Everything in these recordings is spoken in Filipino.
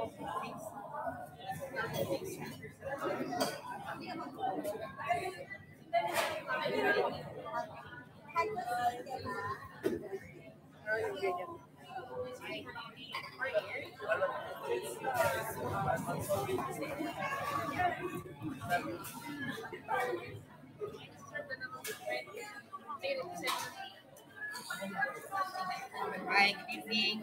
Hi, good evening.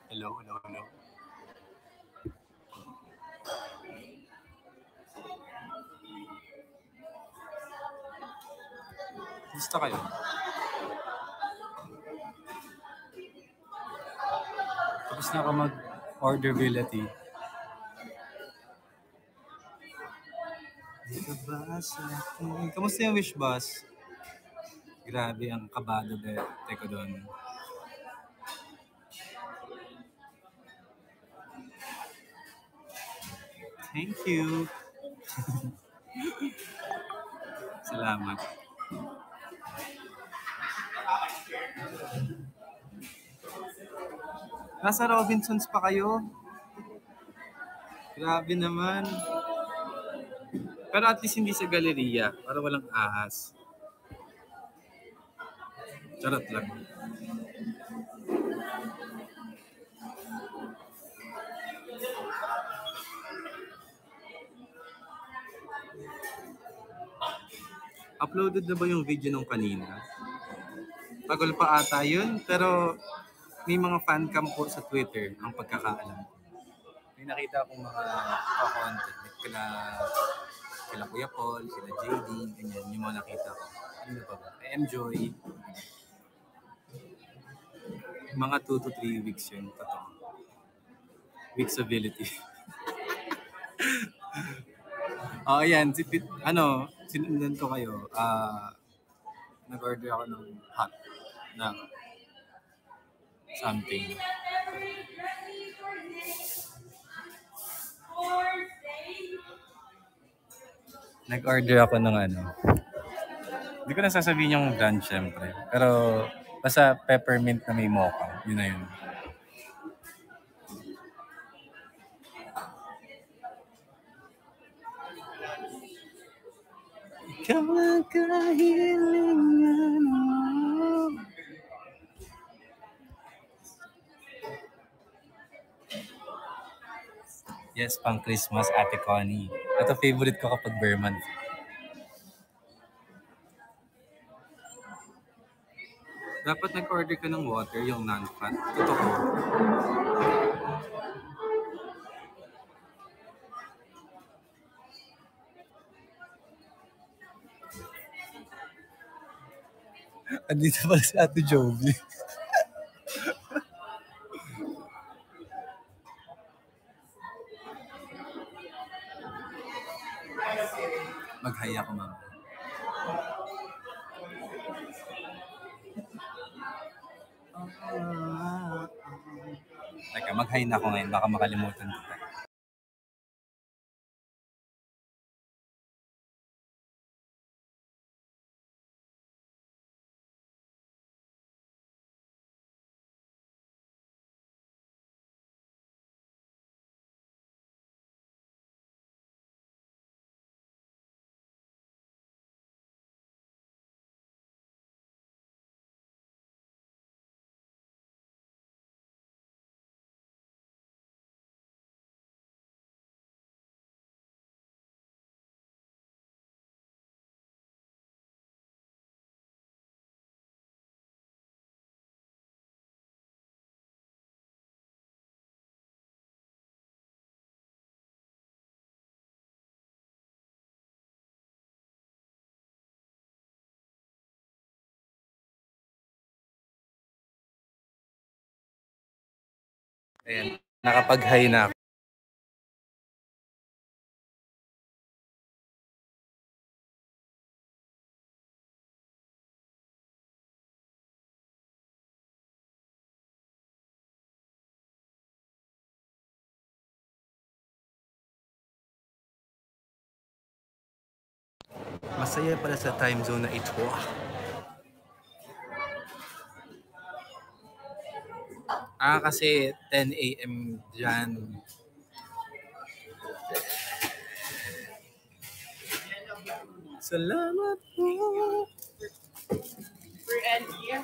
Hello, hello, hello. Gusto kayo? Tapos na ako mag-orderability. Dito ba sa akin? Kamusta yung wish bus? Grabe, ang kabado bete ko doon. Thank you. Salamat. Nasa Robinsons pa kayo? Grabe naman. Pero at least hindi sa galeriya. Para walang ahas. Charot lang. Uploaded na ba yung video nung kanina? Tagal pa ata yun, pero may mga fan cam po sa Twitter ang pagkakaalam ko. May nakita akong mga content kila Kuya Paul, kila JD, ganyan, yung mga nakita ko. Ano pa ba? Enjoy. Mga 2 to 3 weeks yun, totoo. Weeksability. Ayan, sinundan ko kayo. Nag-order ako ng hot na something. Nag-order ako ng ano. Hindi ko na sasabihin yung brand syempre. Pero basta peppermint na may mocha. Yun na yun. Ikaw ang kahilingan mo. Yes, pang Christmas, Ate Connie. Ito favorite ko kapag bare month. Dapat nag-order ka ng water, yung non-fat. Totoo. Andito pala si Ate Jovi. Mag-hi ako, ma'am. Teka, mag-hi na ako ngayon. Baka makalimutan kita. Ayan, nakapag-hi na ako. Masaya pala sa time zone na ito. Kasi 10 a.m. dyan. Salamat po. We're end here.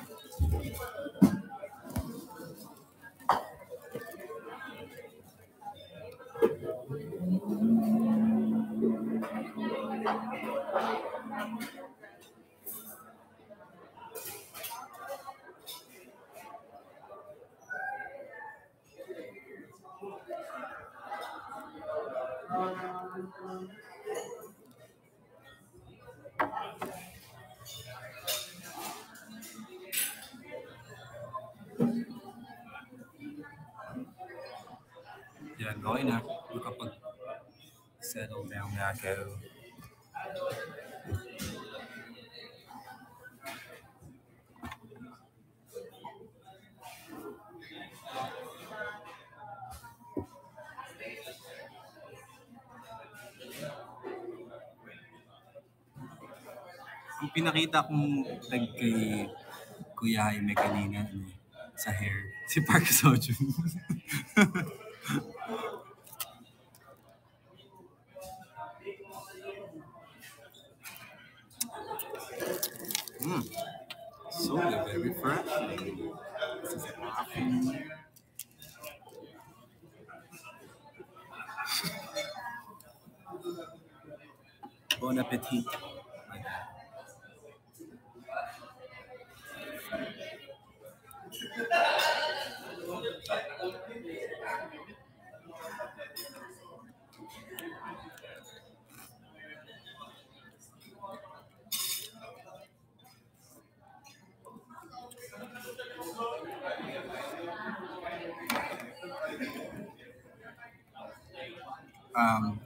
Yan, okay na. Makapag-settle down na ako. Ang pinakita kong tag kay Kuya Jaime kanina sa hair, si Park Seo-joon. So very fresh. Bon appetit.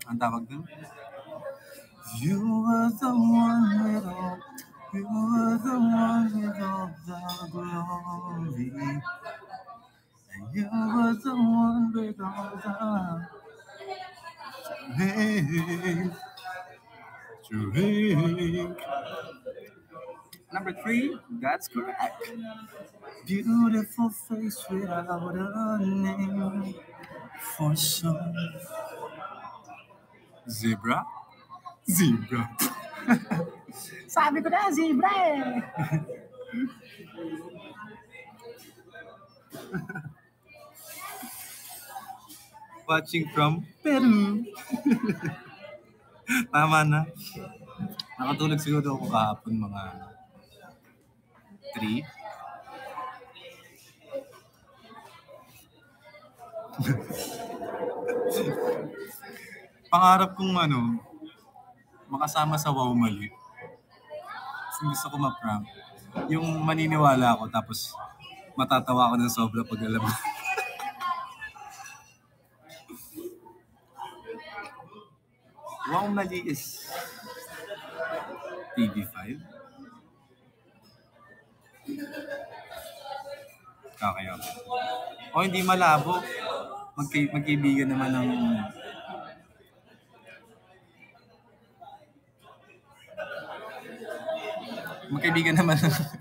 Ang tawag dun? You were the one with all, you were the one with all the glory. And you were the one with all the name. drink. Number 3, that's correct. Beautiful face without a name. For some zebra, zebra. Sabi ko na, zebra eh. Watching from Peru. Tama na. Nakatulog siguro ako kahapon mga 3. Pangarap kong makasama sa Wow Mali. Kasi gusto ko ma-prank. Yung maniniwala ako tapos matatawa ako ng sobra pag alam mo. Wow Mali is TV5. Kaya. O hindi malabo. Magkaibigan naman ng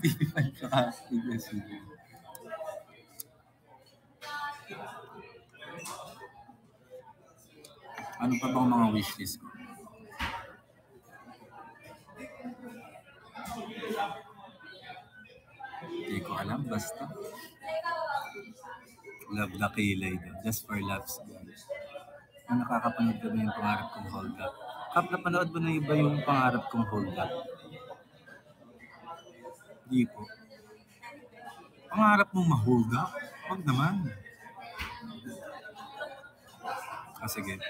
TV5 saka ABS-CBN. Ano pa bang mga wishlist ko? Hindi ko alam, basta. Love na kilay daw. Just for loves, guys. Kung nakakapanood ka ba yung pangarap kong hold up? Kap, napanood ba na iba yung pangarap kong hold up? Hindi po. Pangarap mong ma-hold up? Huwag naman. Sige.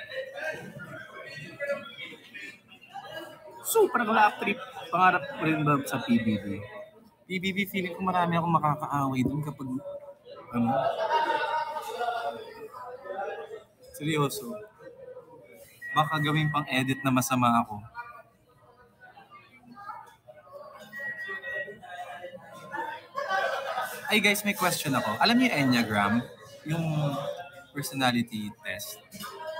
Super lap trip. Pangarap ko rin ba sa PBB? PBB, feeling ko marami akong makakaaway dun kapag seryoso. Baka gawing pang-edit na masama ako. Ay guys, may question ako. Alam niyo Enneagram? Yung personality test.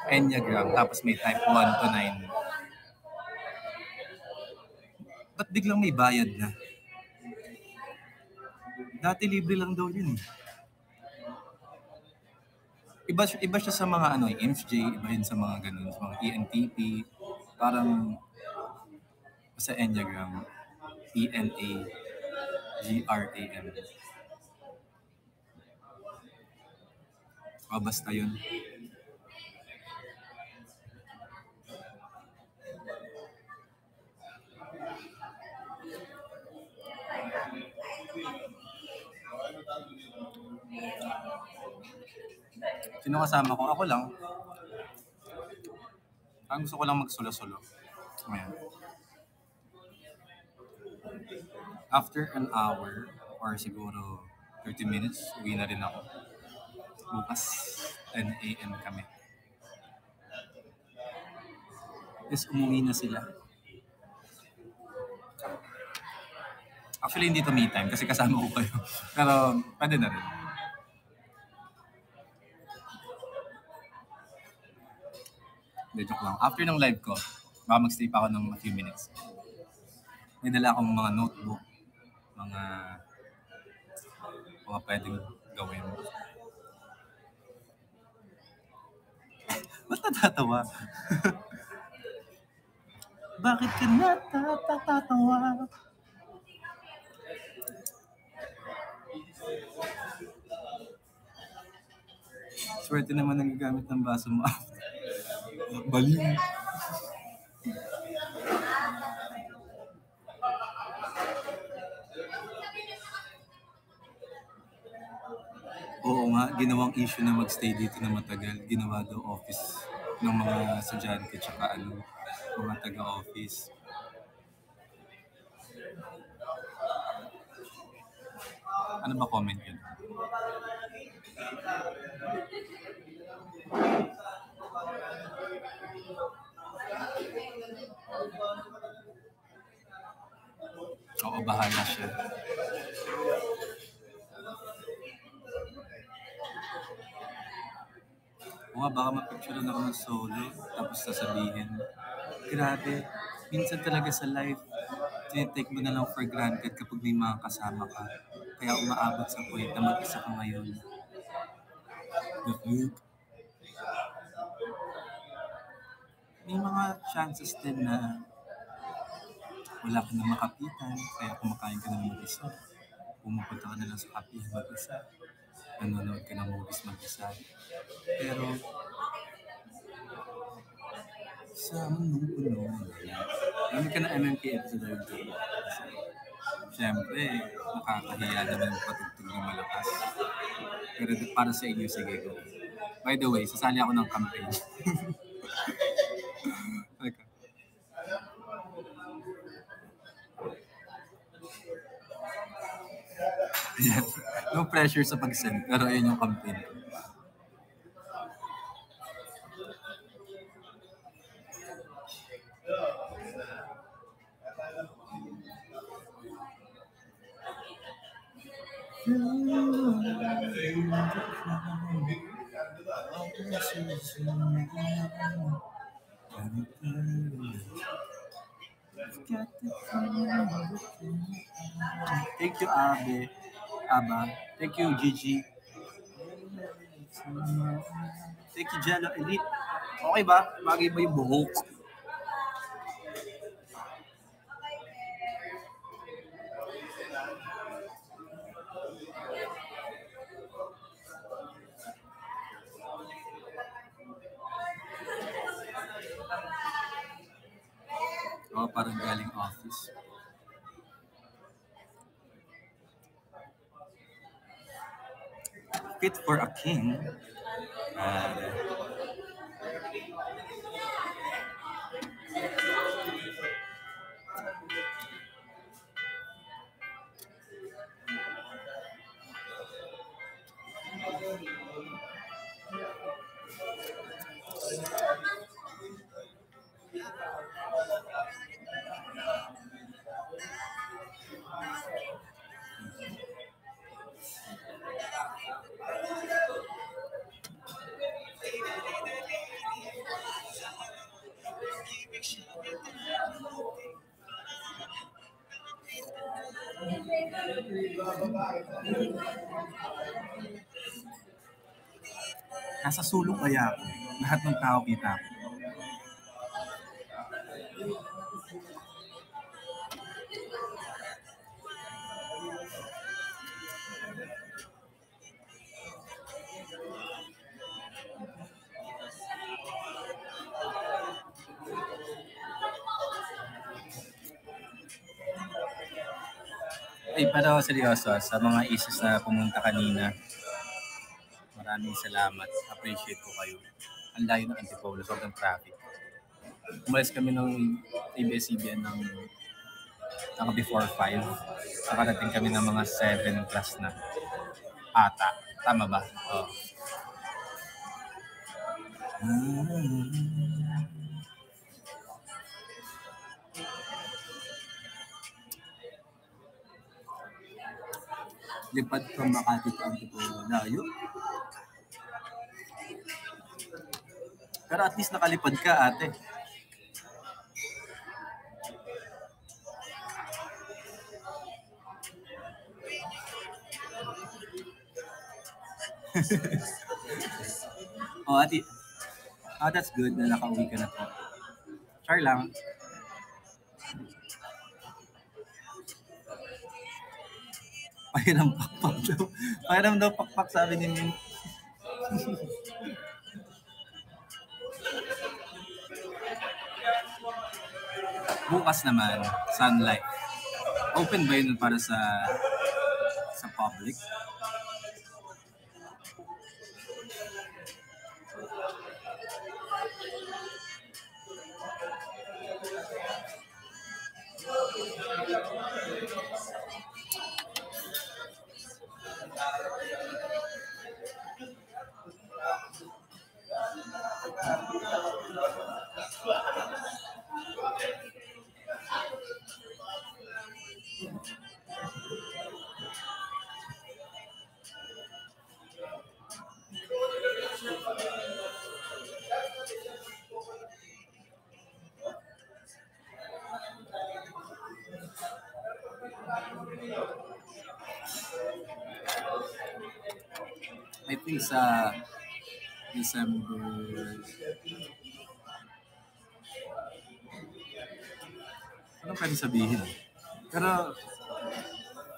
Enneagram, tapos may type 1 to 9. Ba't biglang may bayad na? Dati libre lang daw yun. Iba siya sa mga INFJ, iba yun sa mga ganun, sa mga ENTP. Parang sa Enneagram, ENAGRAM. Basta yun. Sino kasama ko? Ako lang. Ang gusto ko lang magsolo-solo. Ayan. After an hour or siguro 30 minutes, uwi na rin ako. Bukas 10 a.m. kami. Yes, umuwi na sila. Actually, hindi to me time kasi kasama ko kayo. Pero pwede na rin. Joke lang. After ng live ko, baka magstay pa ako ng a few minutes. May dala akong mga notebook, mga pwedeng gawin. Ba't natatawa? Bakit ka natatawa? Swerte naman nagagamit ng baso mo. Baliw. Oo nga, ginawang issue na magstay dito na matagal. Ginawa daw office ng mga estudyante tsaka mga taga-office. Ano ba comment yun? Oo, bahala siya. O nga, baka mapicturean ako ng solo tapos sasabihin, grabe, minsan talaga sa life, tinitake mo na lang for granted kapag may mga kasama ka. Kaya umaabot sa point na mag-isa ka ngayon. But may mga chances din na wala ka na makapitan, kaya kumakain ka na mag-isa. Pumupunta ka na lang sa kapihan mag-isa. Nanonood ka ng movies mag-isa. Pero sa mundong puno, hindi ka na MMK episode na rin. Siyempre, nakakahiya naman patugtog ng malakas. Pero para sa inyo, sige go. By the way, sasali ako ng campaign. Okay. Yeah. No pressure sa pag-send, pero ayun yung campaign ko. Thank you, Abe. Aba. Thank you, Gigi. Thank you, Jello Elite. Okay ba? Bagay ba yung buhok? Oh, parang galing office. Fit for a king. Nasa sulong kaya ako. Lahat ng tao kita ko. Ay, pero seryoso, sa mga isis na pumunta kanina, maraming salamat. Appreciate ko kayo. Ang layo ng Antipolo, sobrang traffic. Umalis kami ng ABS-CBN ng before 5. Nakarating kami ng mga 7 plus na ata. Tama ba? Oh. Lipad from Makati to Antipolo. Layo. Pero at least nakalipad ka, ate. Oh, ate. Oh, that's good na nakauwi ka na po. Char lang. Pahiram pakpak daw. Pahiram daw pakpak, sabi ni Min. Bukas naman, Sunlight. Open ba yun para sa public? Yung sa December... Ano pwede sabihin? Pero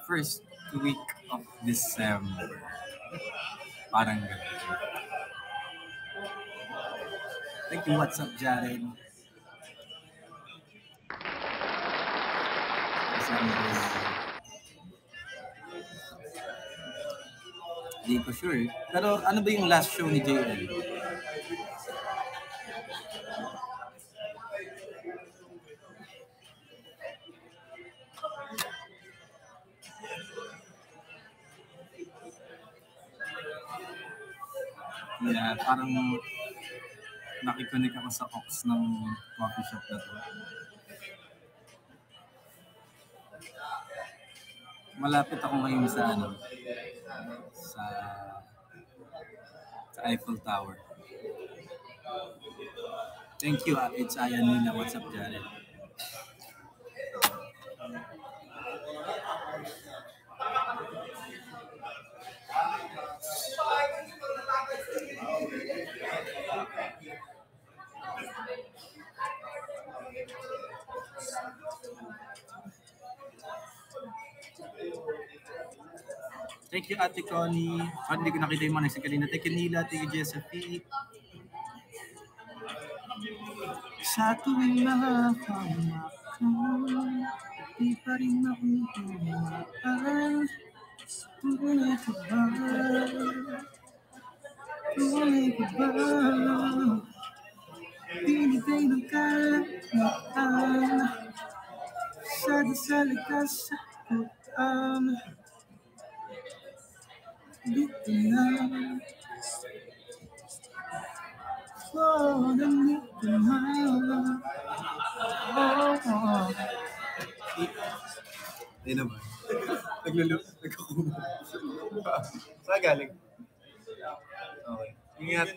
first week of December. Parang gano'n. Thank you. What's up, Jared? December. Hindi ko sure. Pero ano ba yung last show ni JL? Yeah, parang nakikonik ako sa Ox ng coffee shop na to. Malapit ako ngayon sa sa Eiffel Tower. Thank you. It's Ayan Nina. What's up, Jared? Thank you, Ate Connie. Hindi ko nakita yung mga nagsin kanina. Thank you, Nila. Thank you, Josephine. Sa tuwing nakakama ka, di pa rin ako tumaan. Tunay ka ba? Tunay ka ba? Binigay ng kalakaan sa dasal ka sa kutaan. Dito na. Oh, nandito na. Oh. Hindi naman. Nagkukumo. Saan galing? Okay. Ingat.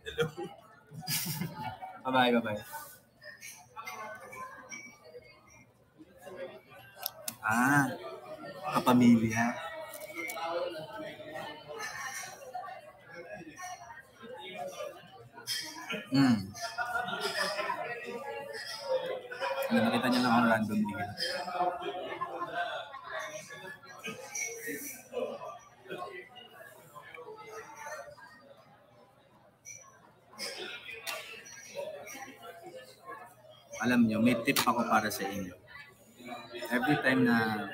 Hello. Bye-bye. Kapamilya. Nakita niya lang ako randomly. Alam niyo, may tip ako para sa inyo. Every time na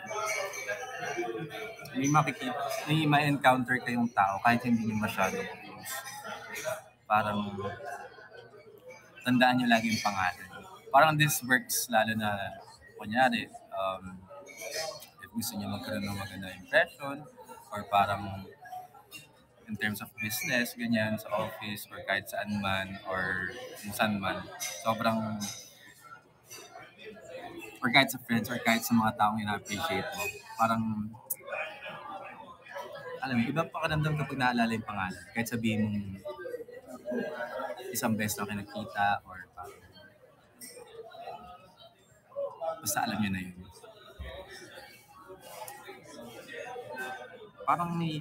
may encounter kayong tao kahit hindi niyo masyadong close, parang tandaan niyo lagi yung pangalan. Parang this works lalo na kunyari if gusto niyo magkaroon ng magandang impression or parang in terms of business, ganyan, sa office or kahit saan man or kung saan man, sobrang or kahit sa friends or kahit sa mga taong ina-appreciate mo, parang alam mo, iba pakiramdam kapag naalala yung pangalan. Kahit sabihin mong isang beses na nakita or parang basta alam nyo na yun. Parang may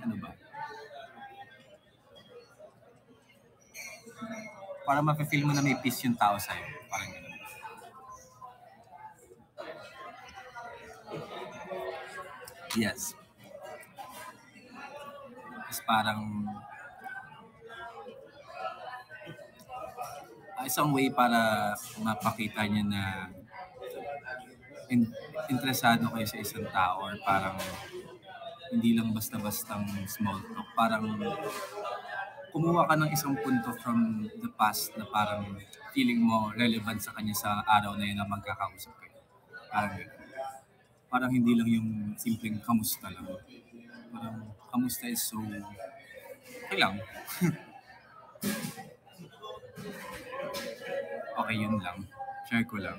parang mafe-feel mo na may peace yung tao sa'yo. Parang gano'n. Yes. Tapos parang isang way para mapakita niya na interesado kayo sa isang tao or parang hindi lang basta-bastang small talk. Parang kumuha ka ng isang punto from the past na parang feeling mo relevant sa kanya sa araw na yun na magkakausap kayo. Parang gano'n. Parang hindi lang yung simpleng kamusta lang. Parang kamusta is so... Okay lang. Okay, yun lang. Share ko lang.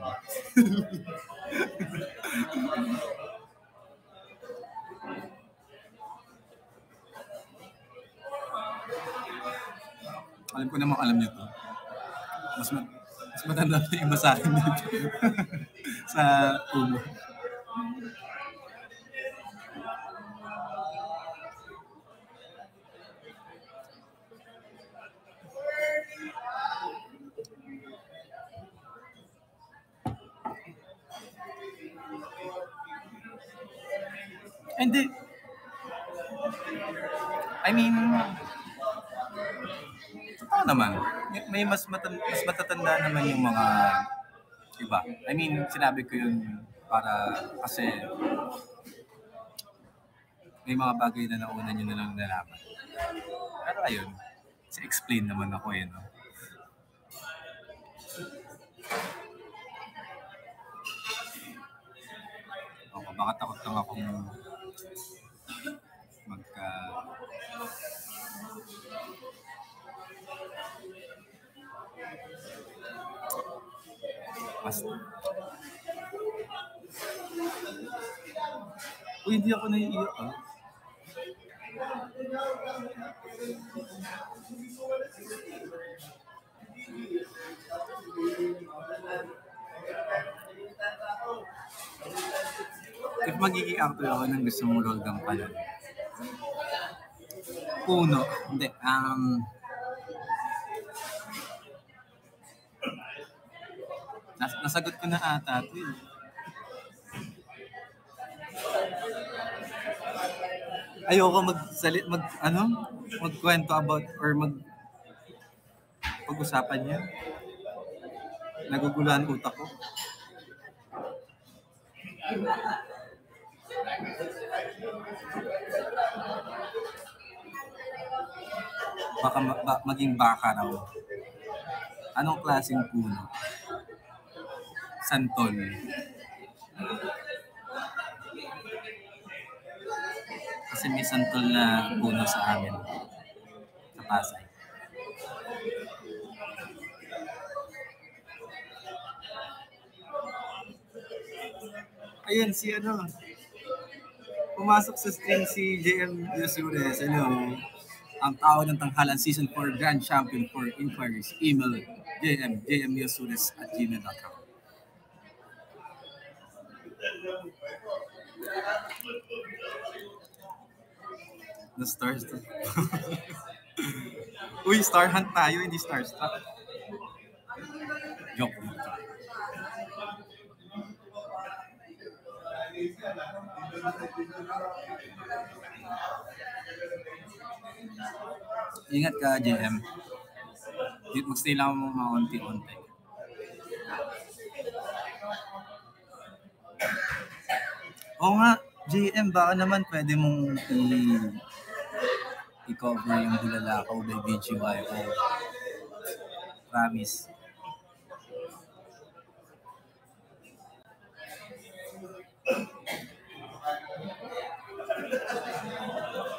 Alam ko namang alam niyo to. Mas matanda na yung masahin dito. Sa ulo. Hindi. I mean, totoo naman. May mas matatanda naman yung mga iba. I mean, sinabi ko yun kasi may mga bagay na nauna nyo na lang nalaman. Pero ayun, explain naman ako no? Ako, baka takot lang akong magka... Basta. Uy, hindi ako naiiyak If magiging actor ako ng gusto mong role ng pala. Puno. Hindi. Nasagot ko na ata ito Ayoko magkwento about or pag-usapan niya. Naguguluhan utak ko. Baka maging baka raw. Anong klaseng puno? Santol. Kasi may santol na puno sa amin. Sa Pasay. Ayun, pumasok sa stream si JM Yosures. Ang tao ng tanghalan Season 4 Grand Champion. For inquiries, email jmyosures@gmail.com. The stars to. Uy, Star Hunt tayo, hindi Starstruck. Joke. Ingat ka, JM. Magstay lang mo mga unti-unti. Oo nga, JM, baka naman pwede mong i-cover yung Bulalakaw by BGYO. Promise.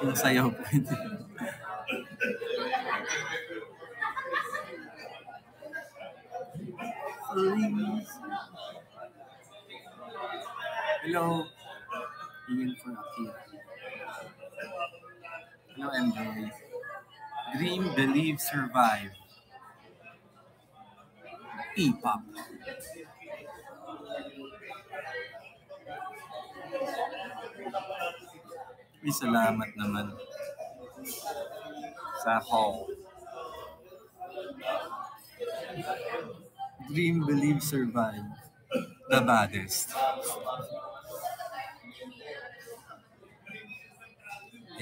Yung sayaw pwede. Hello. Even for Akira. Hello, MJ. Dream, believe, survive. E-pop. May salamat naman. Sa hall. Dream, believe, survive. The baddest.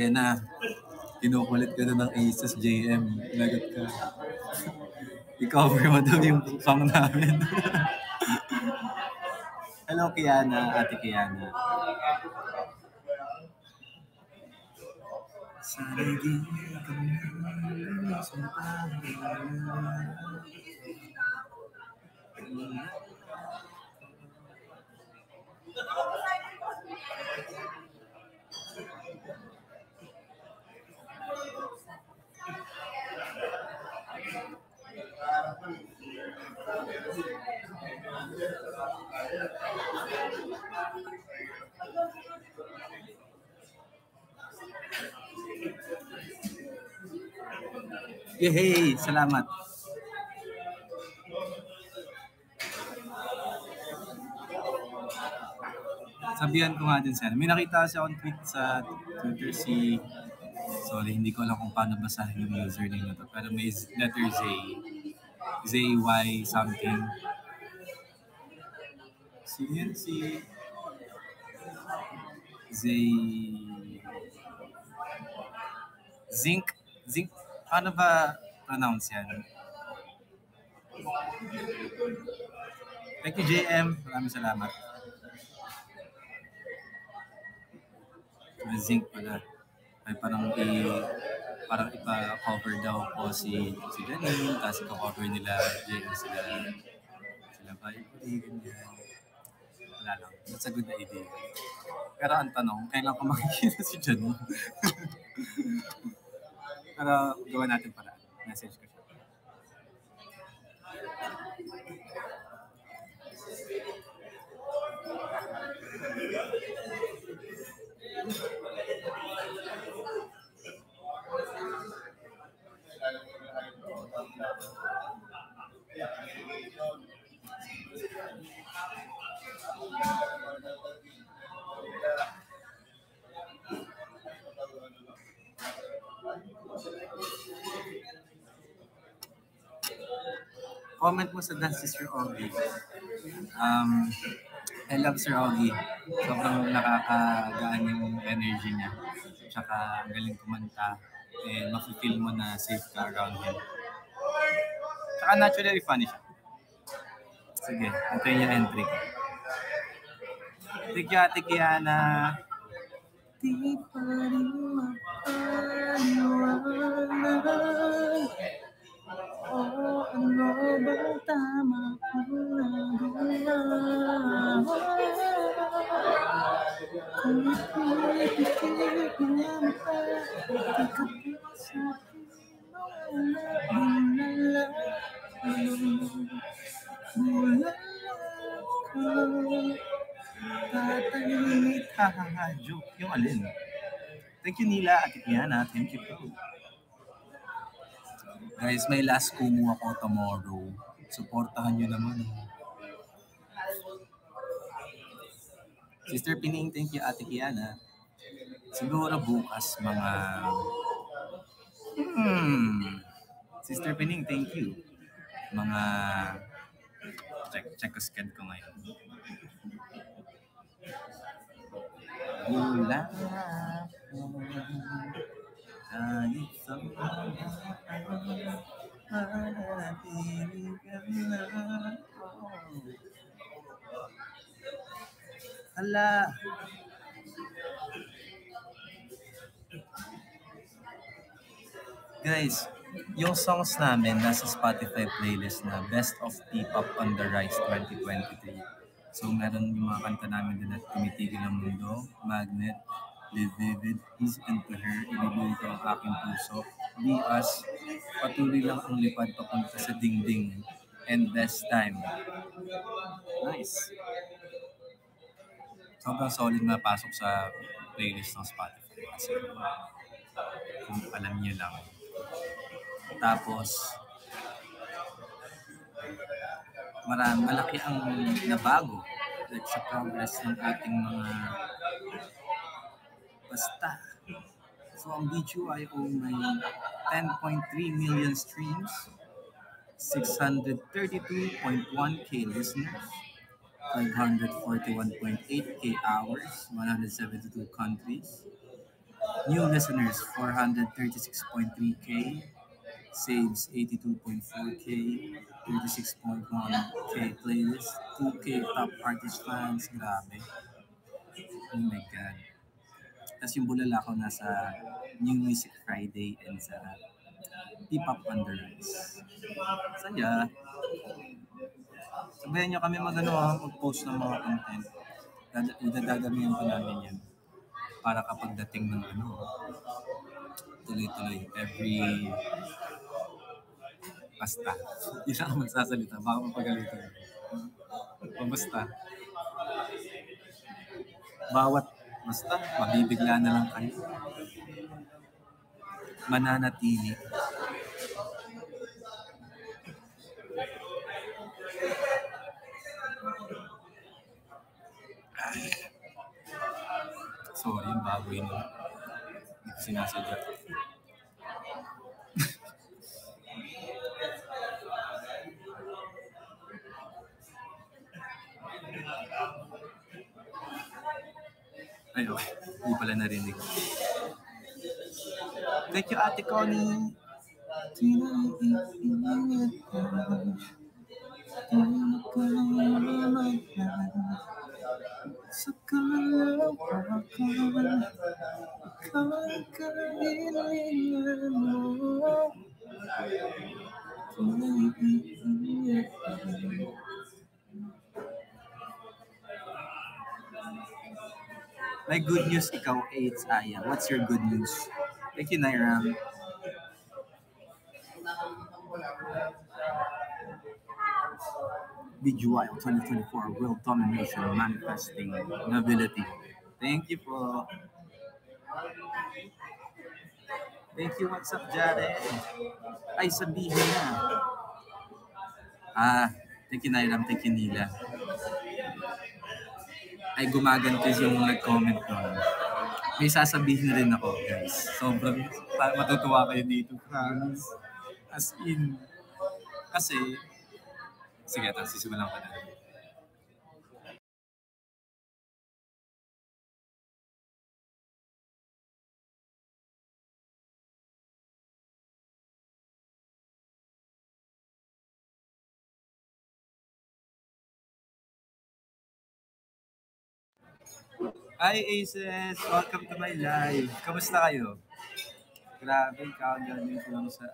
Yan na. Kinukulit ka na ng Aces JM. Lagot ka. I-cover mo daw yung song namin. Hello, Kiana. Ate Kiana. Sana di ka na sa Yehey! Salamat. Sabihan ko nga din sana. May nakita kasi akong tweet sa Twitter sorry, hindi ko alam kung paano basahin yung username na to. Pero may letter Z. ZY something. Zay... Zinc? Zinc? Paano ba pronounce yan? Thank you, JM. Maraming salamat. Zinc pala. Ay parang ipa-cover daw po si Janine, tapos ipa-cover nila JM sila Vibery, ganyan. Wala lang. That's a good idea. Pero ang tanong, kailan ko makikita si Janine? Pero gawa natin para. Message ko siya. Comment mo sa dance si Sir Augie. I love Sir Augie. Sobrang nakakagaan yung energy niya. Tsaka ang galing kumanta. And mafe-feel mo na safe ka around him. Tsaka naturally funny siya. Sige, antayin yung entry ko. Thank you, Ate Kiana. Di pa rin mapaniwalaan. Oh, ano bang tama kong nagawa? Kung ipinipikit na mata, di ka pa sa akin mawala. Wala ka. Tatahimik. Hahaha, joke. Yung alin? Thank you, Nila. Ate Kiana. Thank you po. Guys, may last kumu ako tomorrow. Supportahan nyo naman. Sister Pining, thank you, Ate Kiana. Siguro bukas mga... Sister Pining, thank you. Mga... Check ko schedule ko ngayon. Wala kahit sa mananatili ka na. Hala. Guys, yung songs namin nasa Spotify playlist na Best of P-Pop on the Rise 2023. So meron yung mga kanta namin din at Tumitigil ang Mundo, Magnet, Live Vivid, Easy and to Her, Inibuhay Ko ang Aking Puso, Be Us, Patuloy Lang ang Lipad Papunta sa Dingding, and Best Time. Nice. Sobrang solid na pasok sa playlist ng Spotify. Kasi kung alam niyo lang. Tapos, malaki ang nabago like, sa progress ng ating mga basta. So, ang BGYO may 10.3 million streams, 632.1k listeners, 541.8k hours, 172 countries. New listeners, 436.3k, saves 82.4k, 36.1k playlist, 2k top artist fans, grabe. Oh my God. Tapos yung Bulalakaw nasa New Music Friday and sa P-Pop on the Rise. Saya. Sabayan nyo kami mag-post ng mga content. Dadagamihan ko namin yan. Para kapag dating ng tuloy-tuloy. Every... Basta. Hindi na ako magsasalita. Baka mapagalitan. Basta. Basta, mabibigla na lang kayo. Mananatili. Sorry, yung baboy na. Hindi ko sinasadya. Ay, okay. Hindi pala narinig. Thank you, Ate Connie. My good news, ikaw, AIDS, Aya. What's your good news? Thank you, Nairam. BGY 2024 World Domination Manifesting Nobility. Thank you po. Thank you, what's up, Jared? Ay, sabihin na. Thank you, Nairam. Thank you, Nila. Ay, gumagantis yung nag-comment doon. May sasabihin rin ako, guys. Sobrang matutuwa kayo dito. Promise. As in. Kasi, sige, ito, sisimulan ko na. Hi, Aces! Welcome to my live. Kamusta kayo? Grabe, kagaling ko lang sa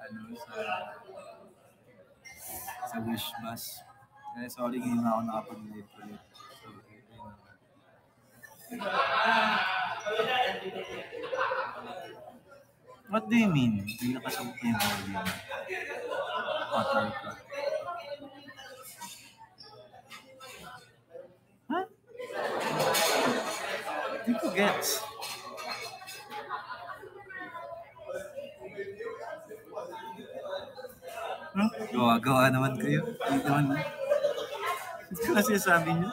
wish bus. Sorry, ngayon ako nakapag-live ulit. So, what do you mean? Hindi nakasabot na yung volume. Otter ka. Huh? Hindi ko gets. Gawa-gawa naman kayo. Hindi naman. Hindi ko kasi sabi niyo.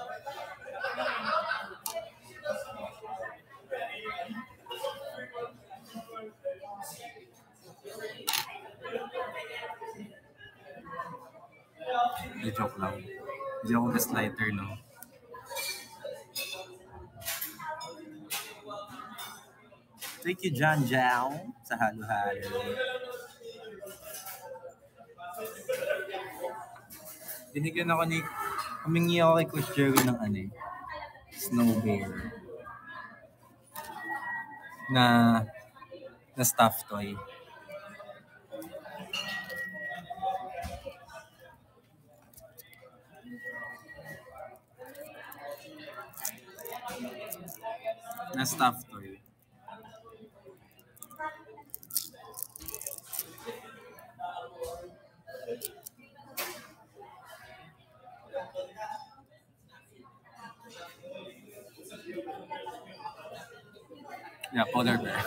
Joke lang. Hindi ako gaslighter, no? Thank you, John Jao, sa halo-halo. Binigyan ako humingi ako kay Coach Jerry ng snow bear na stuffed toy. Na stuffed toy. Yeah, polar bear.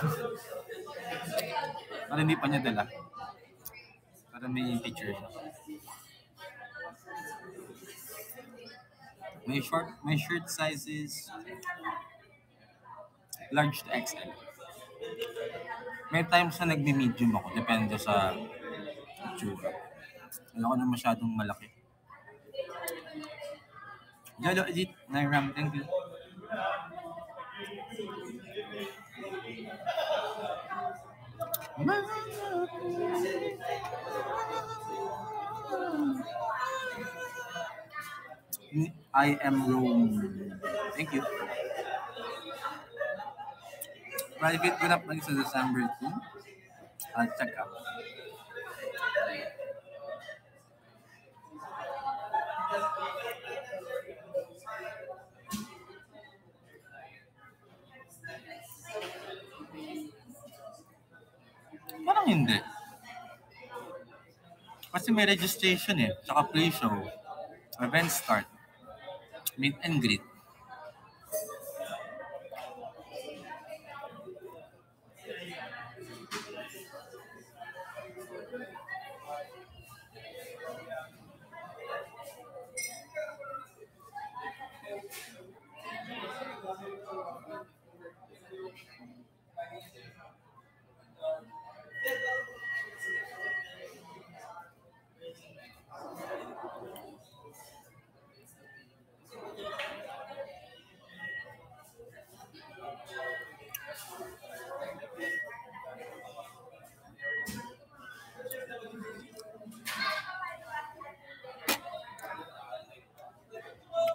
Para hindi pa niya dala. Para may picture siya. My shirt size is large to XL. May times na nagme-medium ako. Depende sa itsura. Wala ko na masyadong malaki. Jalo, Edit, Nairam, thank you. I am Rome. Thank you. Private ganap lang sa December 2. I'll check out. Parang hindi. Kasi may registration tsaka pre-show. Event start. Meet and greet.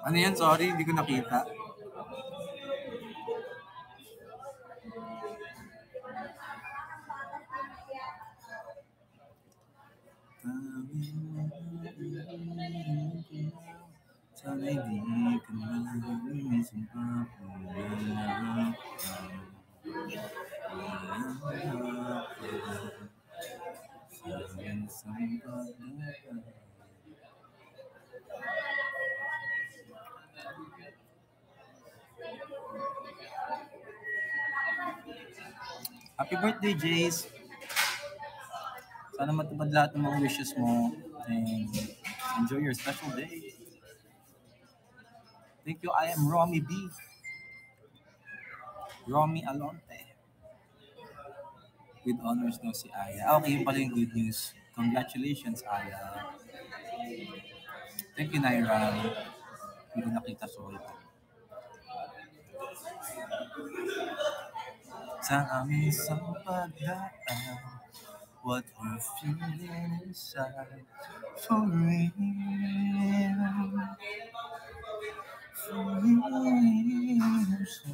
Ano yan? Sorry, hindi ko nakita. Sana hindi ka magising pa kung wala ka. Happy birthday, Jace! Sana matupad lahat ng mga wishes mo and enjoy your special day. Thank you. I am Romy B. Romy Alonte. With honors no si Aya. Okay, yun pala yung good news. Congratulations, Aya. Thank you, Naira. Hindi ko nakita, sorry. Sa aming isang pagdaan, what we're feeling inside, for real. For real. So just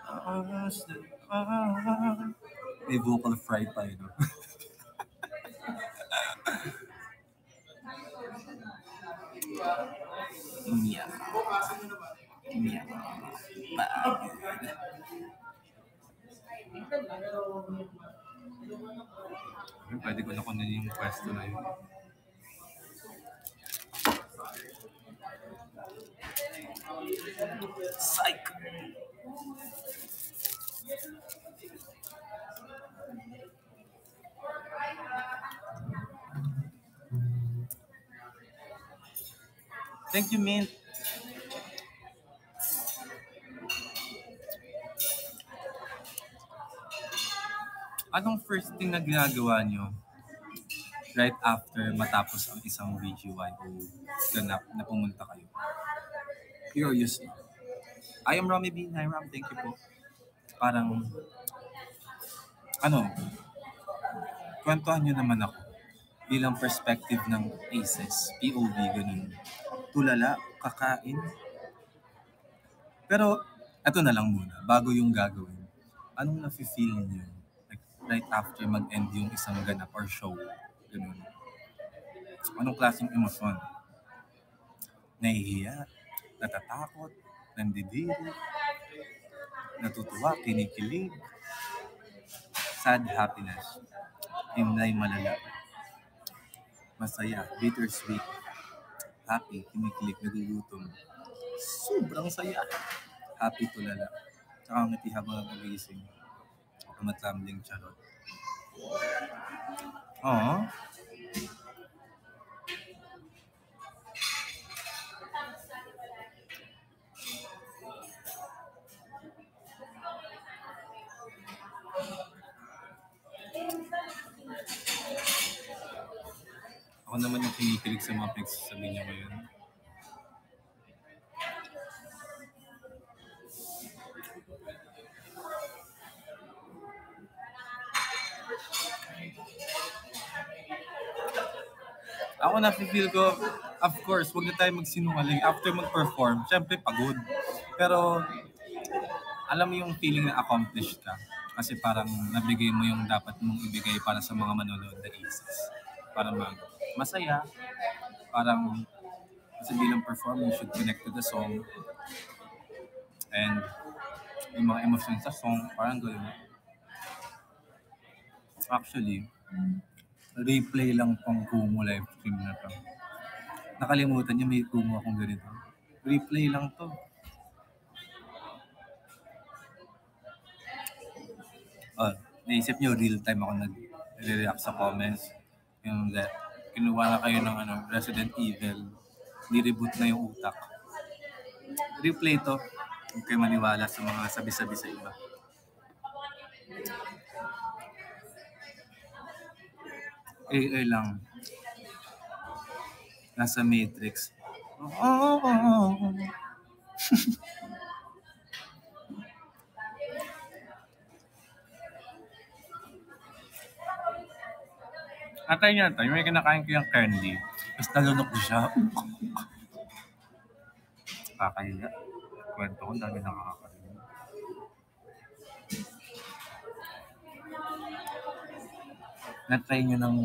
us that are. May vocal fry pa yun. Meow. Meow. Pagod. Pwede ko na kunin yung pwesto na yun. Psych! Thank you, Mint. Anong first thing na ginagawa nyo right after matapos ang isang VGYO ganap na pumunta kayo? Curious na. I am Romy B. Hiram, thank you po. Parang, kwentuhan nyo naman ako bilang perspective ng ACES, POV, ganun. Tulala, kakain. Pero, eto na lang muna, bago yung gagawin. Anong nafe-feel nyo like, right after mag-end yung isang ganap or show? Ganun. Anong klaseng emosyon? Nahihiya, natatakot, nandidiri, natutuwa, kinikilig, sad happiness, himlay malala, masaya, bittersweet, happy, kinikilig, nagugutom, sobrang saya, happy tulala, tsaka ngiti habang nagising, matlamling charot. Oo. Ako naman yung kinikilig sa mga pinagsasabi niya ngayon. Ako na-feel ko, of course, wag na tayo magsinungaling. After mag-perform, syempre pagod. Pero, alam mo yung feeling na accomplished ka. Kasi parang nabigay mo yung dapat mong ibigay para sa mga manonood na ACES. Para masaya. Parang, kasi bilang performer, you should connect to the song. And, yung mga emotions sa song, parang gano'n. Actually, replay lang pang Kumu live stream na to. Nakalimutan niyo may Kumu akong ganito. Replay lang to. Naisip niyo real time ako nag-react sa comments. Yung that, kinuha na kayo ng Resident Evil. Ni-reboot na yung utak. Replay to. Huwag kayo maniwala sa mga sabi-sabi sa iba. AI lang. Nasa Matrix. Atay niya ito. Yung may kinakain ko yung candy. Tapos nalunok siya. Kakahiya. Kwento ko, dami nakakakahiya. Na-try nyo ng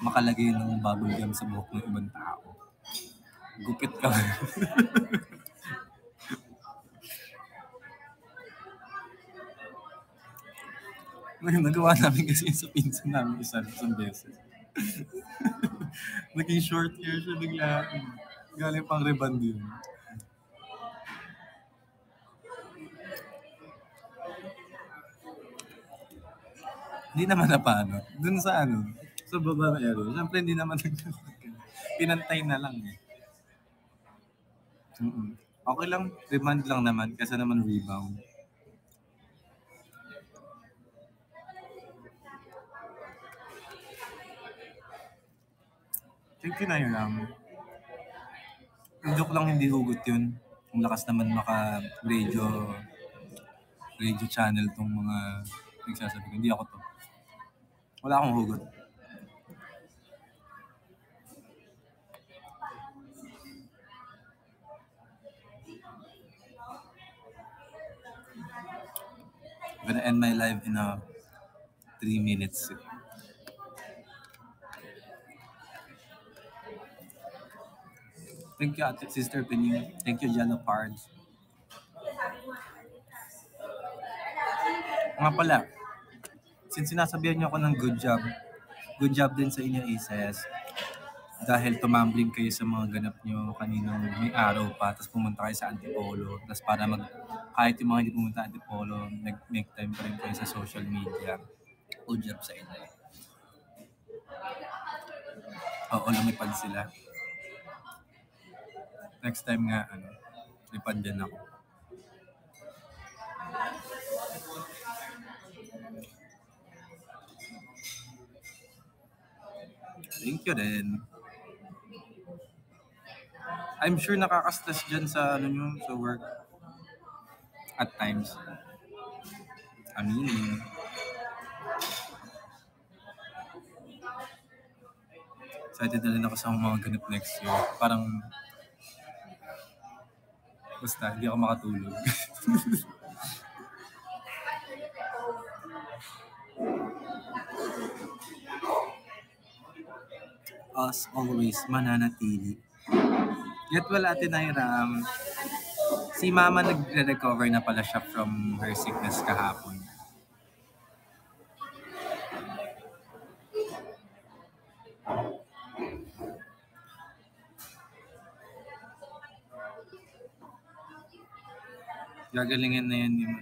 makalagay ng bubble gum sa buhok ng ibang tao. Gupit ka. Nagawa namin kasi sa pinsan namin isang beses. Naging short hair siya bigla. Galing pang reband yun. Hindi naman na paano. Dun sa sa baba ng area. Siyempre hindi naman pinantay na lang eh. Okay lang, remand lang naman kasi naman rebound. Thank you na yun joke lang hindi hugot yun. Ang lakas naman radio channel tong mga nagsasabi ko. Hindi ako to. Wala akong hugot. I'm gonna end my live in 3 minutes. Thank you, Ate Sister Pining. Thank you, Jello Pards. Nga pala, since sinasabihan niyo ako ng good job din sa inyo, Aces. Dahil tumambling kayo sa mga ganap niyo kaninang may araw pa, tapos pumunta kayo sa Antipolo. Tapos para kahit yung mga hindi pumunta sa Antipolo, nag-make time pa rin kayo sa social media. Good job sa inyo. Oo, lumipad sila. Next time nga, lipad din ako. Thank you din. I'm sure nakaka-stress dyan sa sa work. At times. Aminin. Excited na rin ako sa mga ganap next year. Parang basta, hindi ako makatulog. As always, mananatili. Yet wala Ate Naira, si Mama nagre-recover na pala siya from her sickness kahapon. Gagalingin na yan yung...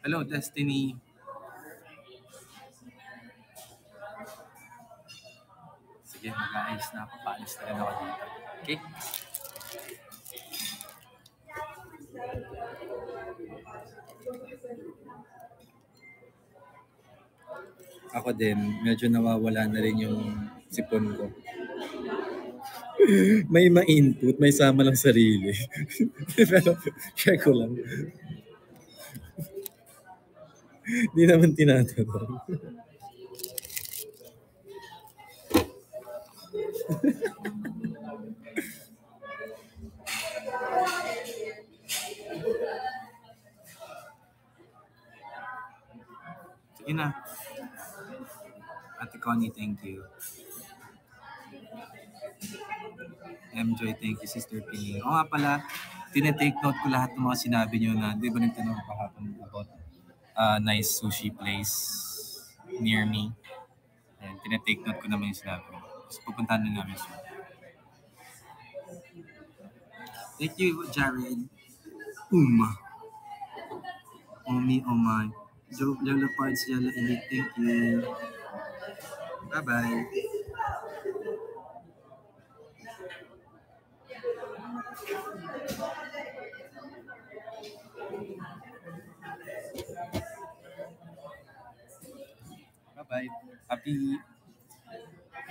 Hello, Destiny. Sige, mag-aayos na ako. Paalis na rin ako dito. Okay? Ako din, medyo nawawala na rin yung sipon ko. May ma-input, may sama lang sarili. Pero, share ko lang. Di naman tinatanong. Sige na. Ate Connie, thank you. MJ, thank you, Sister Pining. O nga pala, tinetake note ko lahat ng mga sinabi nyo na, di ba nang tanong ko kahapon about nice sushi place near me. And tinetake note ko naman yung sinabi ko. So, pupuntahan na namin siya. Thank you, Jared. Omi, oh my. Joe, Lola Parts, Yala Elite, thank you. Bye-bye. Bye-bye. Happy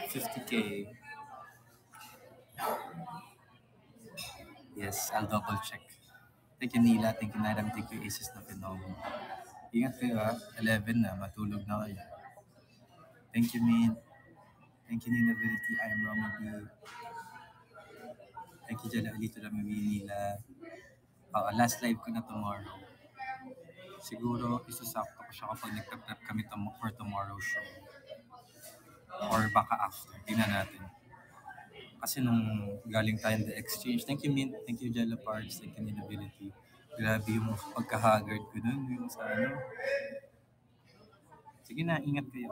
50K. Yes, I'll double check. Thank you, Nila. Thank you, Naram. Thank you, Aces na Pinom. Ingat kayo 11 na. Matulog na kayo. Thank you, Min. Thank you, Ninability. I'm Romy B. Thank you, Jala Alito Ramawinila. Last live ko na tomorrow. Siguro, isasakto ko siya kapag nagpe-prep kami for tomorrow show. Or baka after. Tingnan natin. Kasi nung galing tayo in the exchange, thank you, Min. Thank you, Jella Parks. Thank you, Ninability. Grabe yung pagka-haggard ko dun. Yung sa ano. Sige na, ingat kayo.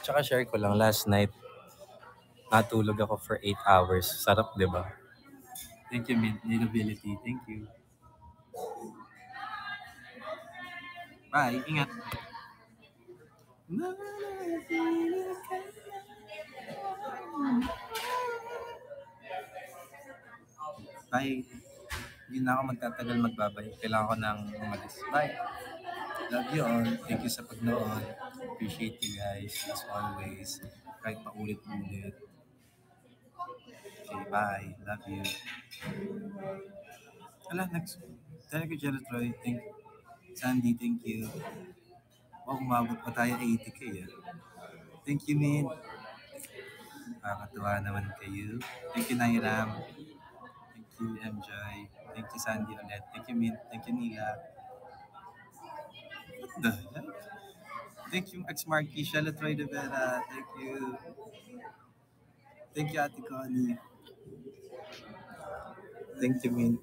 Tsaka share ko lang, last night, natulog ako for 8 hours. Sarap, di ba? Thank you, Min. Ninability. Thank you. Bye. Ingat. Bye. Hindi na ako magtatagal magbabay. Kailangan ko nang umalis. Bye. Love you all. Thank you sa pagnood. Appreciate you guys as always. Kahit paulit-ulit. Okay, bye. Love you. Next. Thank you, Jared Roy. Thank you. Sandy, thank you. Umabot pa tayo 80k. Thank you, Min. Nakakatuwa naman kayo. Thank you, Nairam. Thank you, MJ. Thank you, Sandy ulit. Thank you, Min. Thank you, Nila. What the heck? Thank you, X-Marky. Charlotte Roy de Vera. Thank you. Thank you, Ate Connie. Thank you, Min.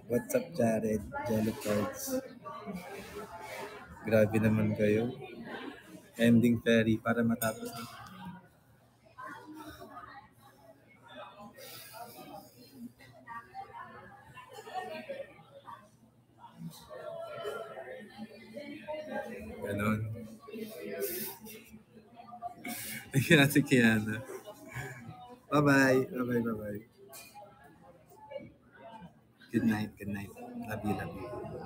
What's up, Jared? Jelly Cards. Grabe naman kayo. Ending ferry para matapos na. Ganon. Thank you, Ate Kiana. Bye-bye. Bye-bye, bye-bye. Good night, good night. Love you, love you.